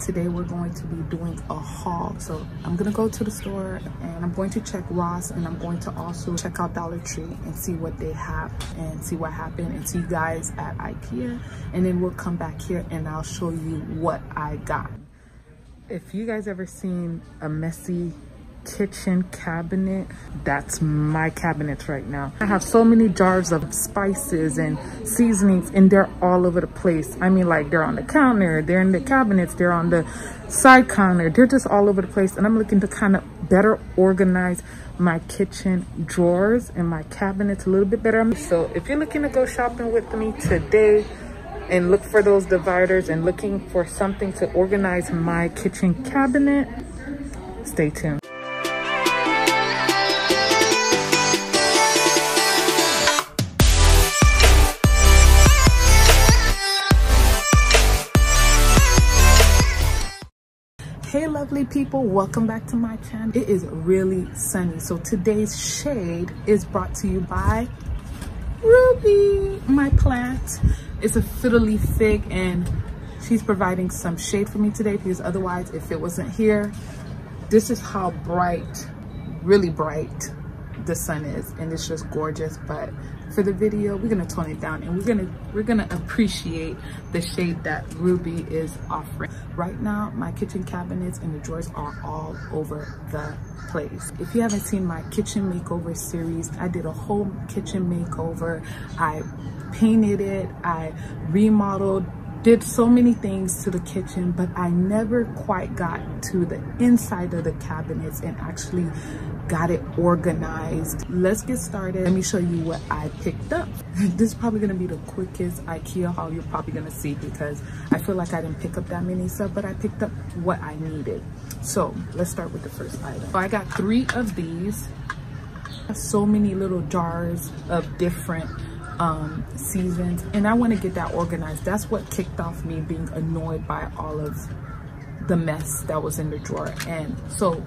Today we're going to be doing a haul. So I'm gonna go to the store and I'm going to check Ross, and I'm going to also check out Dollar Tree and see what they have and see what happened, and see you guys at Ikea, and then we'll come back here and I'll show you what I got. If you guys ever seen a messy kitchen cabinet, that's my cabinet right now. I have so many jars of spices and seasonings, and they're all over the place. I mean, like, they're on the counter, they're in the cabinets, they're on the side counter, they're just all over the place. And I'm looking to kind of better organize my kitchen drawers and my cabinets a little bit better. So if you're looking to go shopping with me today and look for those dividers and looking for something to organize my kitchen cabinet, stay tuned. Hey lovely people, welcome back to my channel. It is really sunny, so today's shade is brought to you by Ruby, my plant. It's a fiddly fig, and she's providing some shade for me today, because otherwise, if it wasn't here, this is how bright, really bright the sun is, and it's just gorgeous. But for the video, we're gonna tone it down, and we're gonna appreciate the shade that Ruby is offering. Right now, my kitchen cabinets and the drawers are all over the place. If you haven't seen my kitchen makeover series, I did a whole kitchen makeover. I painted it, I remodeled, did so many things to the kitchen, but I never quite got to the inside of the cabinets and actually got it organized. Let's get started. Let me show you what I picked up. This is probably gonna be the quickest Ikea haul you're probably gonna see, because I feel like I didn't pick up that many stuff, but I picked up what I needed. So let's start with the first item. So I got 3 of these. So many little jars of different seasons, and I want to get that organized. That's what kicked off me being annoyed by all of the mess that was in the drawer. And so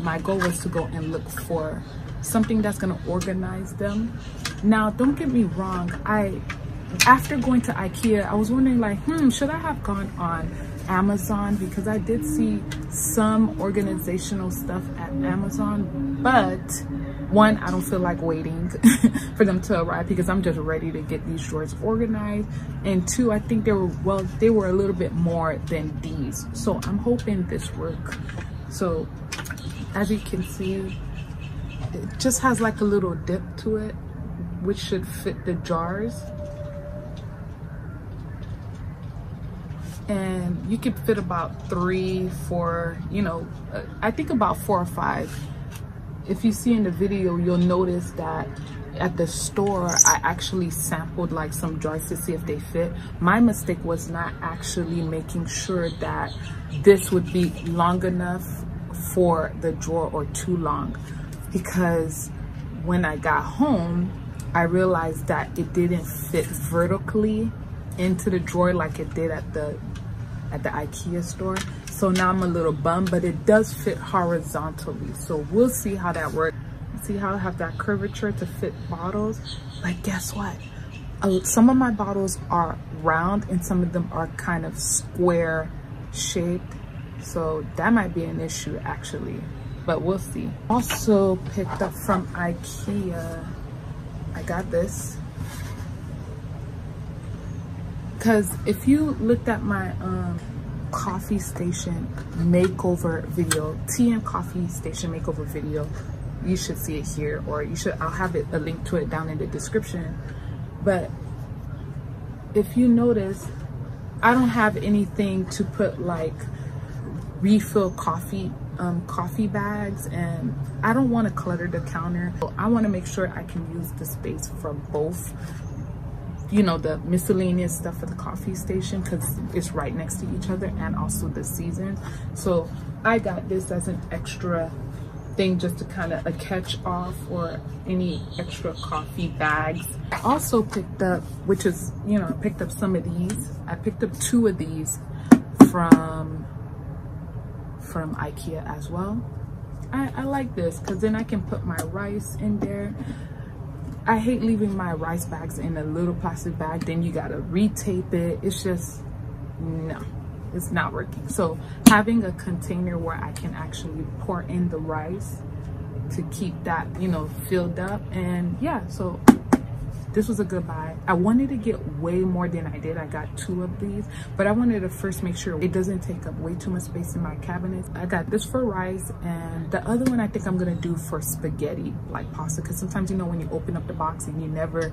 my goal was to go and look for something that's going to organize them. Now, don't get me wrong, after going to Ikea, I was wondering, like, should I have gone on Amazon, because I did see some organizational stuff at Amazon, but one, I don't feel like waiting for them to arrive, because I'm just ready to get these drawers organized. And 2, I think they were a little bit more than these, so I'm hoping this works. So as you can see, it just has like a little dip to it, which should fit the jars. And you could fit about 3, 4, you know, I think about 4 or 5. If you see in the video, you'll notice that at the store, I actually sampled like some jars to see if they fit. My mistake was not actually making sure that this would be long enough for the drawer or too long, because when I got home, I realized that it didn't fit vertically into the drawer like it did at the Ikea store. So now I'm a little bummed, but it does fit horizontally, so we'll see how that works. See how I have that curvature to fit bottles? But guess what, some of my bottles are round and some of them are kind of square shaped, so that might be an issue actually, but we'll see. Also picked up from Ikea, I got this, because if you looked at my coffee station makeover video, tea and coffee station makeover video, you should see it here, or I'll have a link to it down in the description. But if you notice, I don't have anything to put like refill coffee bags, and I don't want to clutter the counter. So I want to make sure I can use the space for both, you know, the miscellaneous stuff for the coffee station, because it's right next to each other, and also the seasons. So I got this as an extra thing, just to kind of catch off, or any extra coffee bags. I also picked up, which is, you know, I picked up some of these. I picked up 2 of these from Ikea as well. I like this, because then I can put my rice in there. I hate leaving my rice bags in a little plastic bag, then you gotta retape it. It's just, no. it's not working. So having a container where I can actually pour in the rice to keep that, you know, filled up. And yeah, so this was a good buy. I wanted to get way more than I did. I got 2 of these, but I wanted to first make sure it doesn't take up way too much space in my cabinets. I got this for rice, and the other one I think I'm gonna do for spaghetti, like pasta, because sometimes, you know, when you open up the box and you never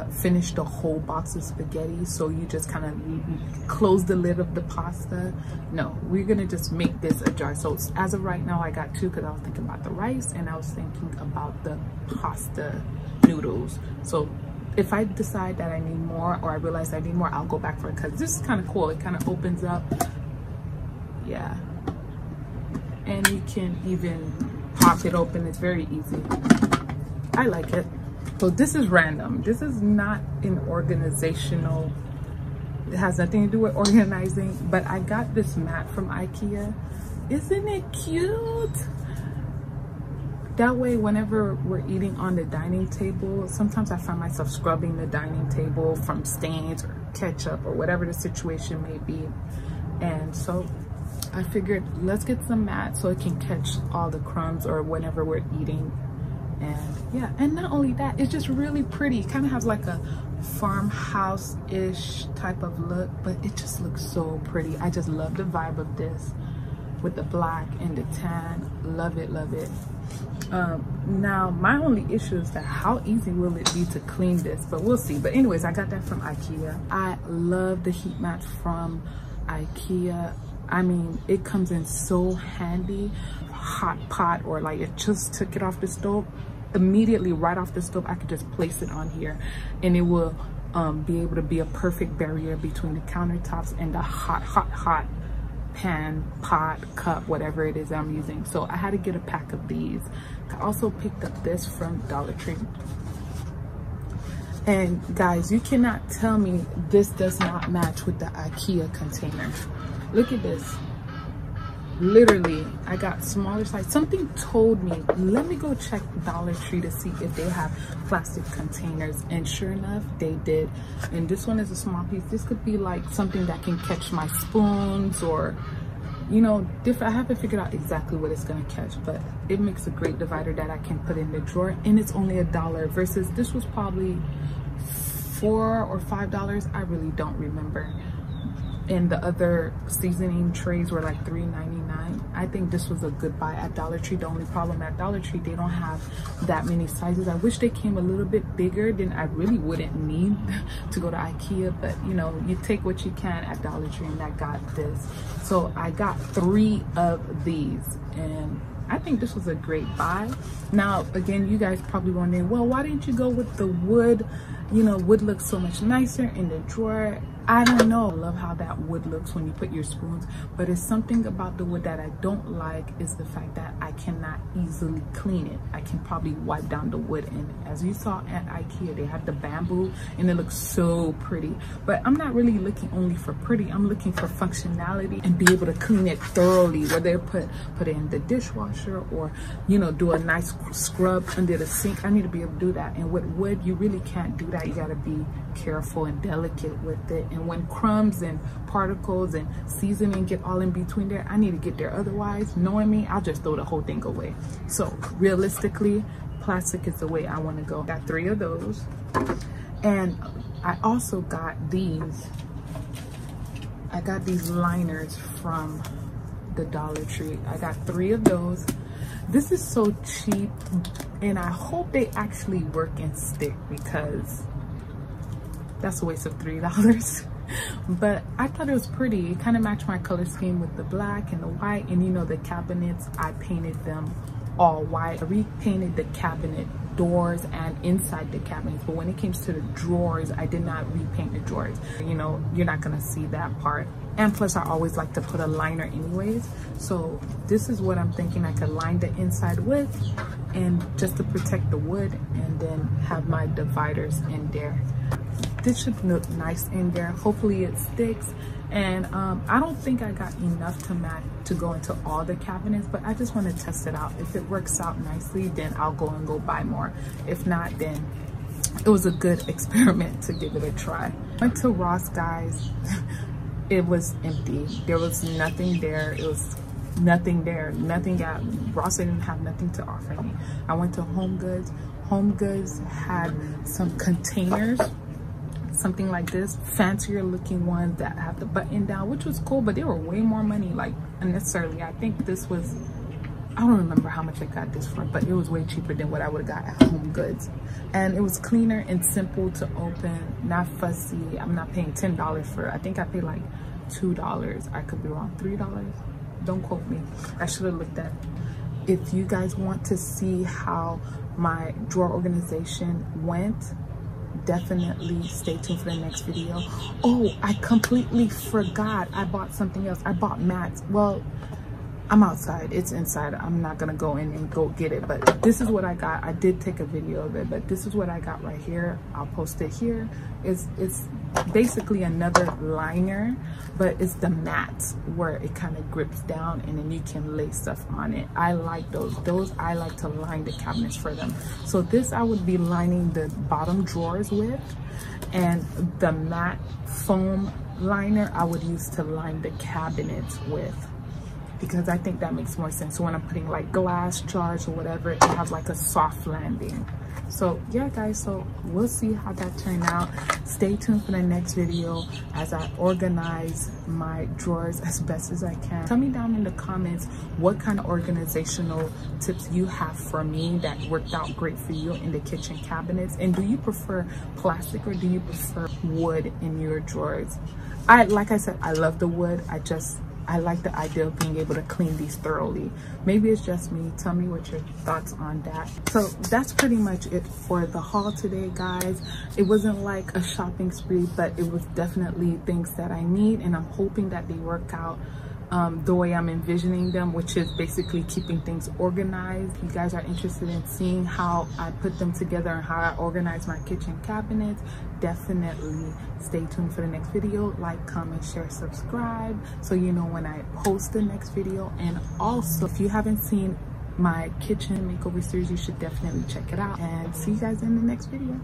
finish the whole box of spaghetti, so you just kind of close the lid of the pasta. No, we're gonna just make this a jar. So as of right now, I got 2 because I was thinking about the rice and I was thinking about the pasta noodles. So if I decide that I need more, or I realize I need more, I'll go back for it, because this is kind of cool. It kind of opens up, yeah, and you can even pop it open. It's very easy. I like it. So this is random. This is not an organizational, it has nothing to do with organizing, but I got this mat from Ikea. Isn't it cute? That way, whenever we're eating on the dining table, sometimes I find myself scrubbing the dining table from stains or ketchup or whatever the situation may be. And so I figured, let's get some mats so it can catch all the crumbs or whenever we're eating. And yeah, and not only that, it's just really pretty. It kind of has like a farmhouse-ish type of look, but it just looks so pretty. I just love the vibe of this with the black and the tan. Love it, love it. Now my only issue is that how easy will it be to clean this, but we'll see. But anyways, I got that from Ikea. I love the heat mats from Ikea. I mean, it comes in so handy. Hot pot, or like it just took it off the stove, immediately right off the stove, I could just place it on here and it will be able to be a perfect barrier between the countertops and the hot pan, pot, cup, whatever it is I'm using. So I had to get a pack of these. I also picked up this from Dollar Tree. And guys, you cannot tell me this does not match with the Ikea container. Look at this. Literally, I got smaller size. Something told me, let me go check Dollar Tree to see if they have plastic containers, and sure enough, they did. And this one is a small piece. This could be like something that can catch my spoons, or, you know, different. I haven't figured out exactly what it's gonna catch, but it makes a great divider that I can put in the drawer, and it's only $1 versus this was probably $4 or $5. I really don't remember. And the other seasoning trays were like $3.99. I think this was a good buy at Dollar Tree. The only problem at Dollar Tree, they don't have that many sizes. I wish they came a little bit bigger, then I really wouldn't need to go to Ikea, but you know, you take what you can at Dollar Tree, and I got this. So I got 3 of these, and I think this was a great buy. Now, again, you guys probably wondering, well, why didn't you go with the wood? You know, wood looks so much nicer in the drawer. I don't know. I love how that wood looks when you put your spoons, but it's something about the wood that I don't like is the fact that I cannot easily clean it. I can probably wipe down the wood, and as you saw at Ikea, they had the bamboo and it looks so pretty. But I'm not really looking only for pretty. I'm looking for functionality and be able to clean it thoroughly, whether put it in the dishwasher or, you know, do a nice scrub under the sink. I need to be able to do that. And with wood, you really can't do that. You got to be careful and delicate with it. And when crumbs and particles and seasoning get all in between there, I need to get there. Otherwise, knowing me, I'll just throw the whole thing away. So realistically, plastic is the way I want to go. Got 3 of those. And I also got these. I got these liners from the Dollar Tree. I got 3 of those. This is so cheap, and I hope they actually work and stick, because that's a waste of $3. But I thought it was pretty. It kind of matched my color scheme with the black and the white. And you know, the cabinets, I painted them all white. I repainted the cabinet doors and inside the cabinets, but when it came to the drawers, I did not repaint the drawers. You know, you're not gonna see that part. And plus, I always like to put a liner anyways. So this is what I'm thinking I could line the inside with, and just to protect the wood, and then have my dividers in there. This should look nice in there. Hopefully it sticks. And I don't think I got enough to match to go into all the cabinets, but I just want to test it out. If it works out nicely, then I'll go buy more. If not, then it was a good experiment to give it a try. Went to Ross, guys. it was empty. There was nothing there. It was nothing there. Nothing got, Ross didn't have nothing to offer me. I went to Home Goods. Home Goods had some containers, something like this, fancier looking ones that have the button down, which was cool, but they were way more money, like unnecessarily. I think this was, I don't remember how much I got this for, but it was way cheaper than what I would have got at Home Goods. And it was cleaner and simple to open, not fussy. I'm not paying $10 for it. I think I paid like $2. I could be wrong, $3. Don't quote me. I should have looked at it. If you guys want to see how my drawer organization went, definitely stay tuned for the next video. Oh, I completely forgot. I bought something else. I bought mats. Well, I'm outside, it's inside. I'm not gonna go in and go get it, but this is what I got. I did take a video of it, but this is what I got right here. I'll post it here. It's basically another liner, but it's the mats where it kind of grips down and then you can lay stuff on it. I like those. I like to line the cabinets for them. So this I would be lining the bottom drawers with, and the matte foam liner I would use to line the cabinets with, because I think that makes more sense. So when I'm putting like glass jars or whatever, it has like a soft landing. So yeah guys, so we'll see how that turned out. Stay tuned for the next video as I organize my drawers as best as I can. Tell me down in the comments what kind of organizational tips you have for me that worked out great for you in the kitchen cabinets, and do you prefer plastic or do you prefer wood in your drawers? Like I said, I love the wood. I like the idea of being able to clean these thoroughly. Maybe it's just me. Tell me what your thoughts on that. So that's pretty much it for the haul today, guys. It wasn't like a shopping spree, but it was definitely things that I need, and I'm hoping that they work out the way I'm envisioning them, which is basically keeping things organized. If you guys are interested in seeing how I put them together and how I organize my kitchen cabinets, definitely stay tuned for the next video. Like, comment, share, subscribe so you know when I post the next video. And also, if you haven't seen my kitchen makeover series, you should definitely check it out, and see you guys in the next video.